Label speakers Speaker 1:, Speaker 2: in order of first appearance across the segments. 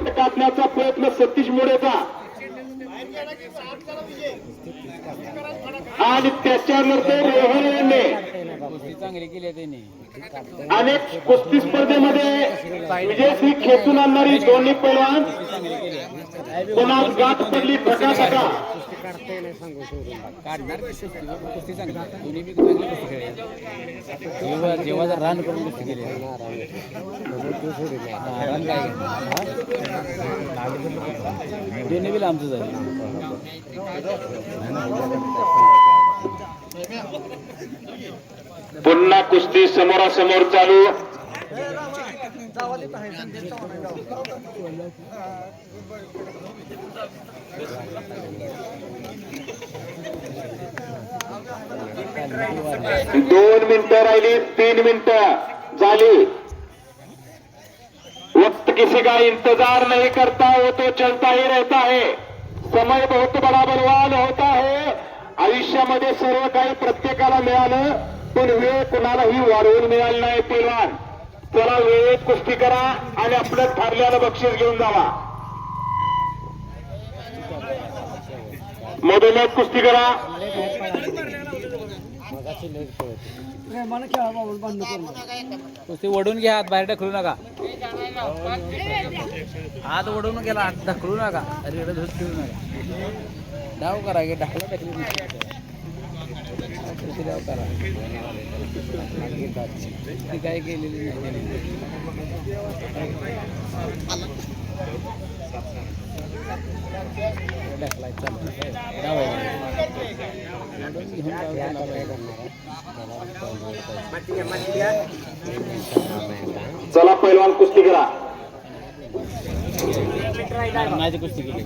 Speaker 1: बोट कापण्याचा प्रयत्न सतीश मोडेचा आणि त्याच्यानंतर रोहन यांनी
Speaker 2: चांगली केली त्यांनी
Speaker 1: अनेक कुस्ती स्पर्धेमध्ये विजयश्री खेचून आणणारी दोन्ही पैलवान कोणास गाठ पडली ठकाठका
Speaker 2: काढणार कुस्ती चांगली दोन्ही बी चांगली कुस्ती खेळली जेव्हा जर रान करून कुस्ती केली रान काय दोन्ही बी आमचं झालं
Speaker 1: पुन्हा कुस्ती समोरासमोर चालू दोन मिनिटं राहिली 3 मिनिटं झाली वक्त किसी का इंतजार नहीं करता वो तो चलता ही रहता है समय बहुत बड़ा बलवान होता है आयुष्यामध्ये सर्व काही प्रत्येकाला मिळालं पण वेळ कुणालाही वाढवून मिळाली नाही पैलवान चला वेळेत कुस्ती करा आणि आपलं ठरलेलं बक्षीस घेऊन जावा मधोमध कुस्ती करा
Speaker 2: कुस्ती ओढून घ्या हात बाहेर ढकलू नका हात ओढून गेला हात ढकलू नका रेड धूत ठेवू नका डाव करा गे ढकला ढकली डाव करा ती काय केलेली ढकलाय डाव
Speaker 1: चला पैलवान कुस्ती करा
Speaker 2: माझी कुस्ती केली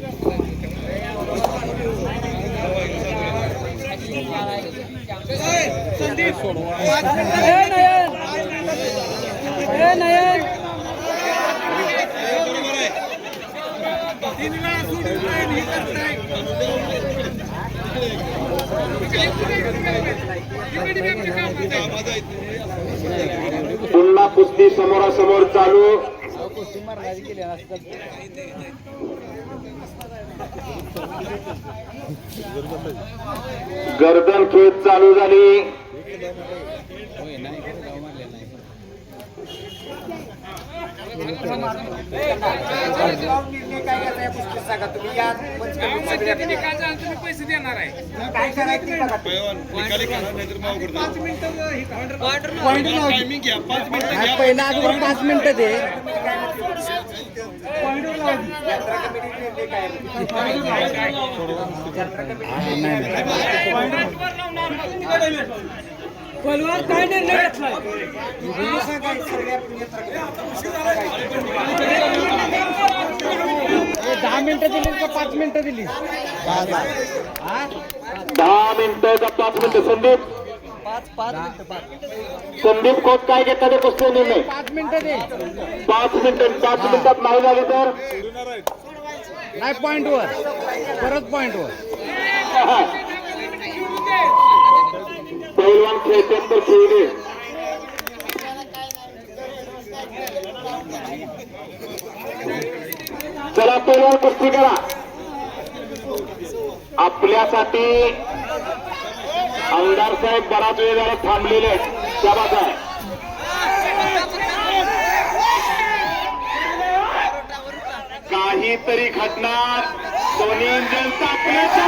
Speaker 1: पुन्हा कुस्ती समोरासमोर चालू
Speaker 2: कुस्ती मारण्याची केली
Speaker 1: गर्दन खेच चालू झाली
Speaker 2: होय नाही डाव मारले नाही
Speaker 3: पैसे देणार आहे
Speaker 2: पहिला अगोदर 5 मिनिटं दे
Speaker 3: पलवान काय निर्णय घेतलाय
Speaker 2: 10 मिनिटं दिली का 5 मिनिटं दिली
Speaker 1: 10 मिनिटं का 5 मिनिटं संदीप संदीप खोत काय घेतात ते कुस्ती निर्णय
Speaker 2: 5 मिनिटं दे
Speaker 1: 5 मिनिटात नाही झाली तर
Speaker 2: नाही पॉइंटवर परत पॉइंटवर
Speaker 1: पैलवान खेळतात तर खेळू दे चला पैलवान कुस्ती करा आपल्यासाठी आमदार साहेब बराच वेळ झाला थांबलेले आहेत शाबास आहे काहीतरी घडणार दोन्ही इंजन चाकण्याच्या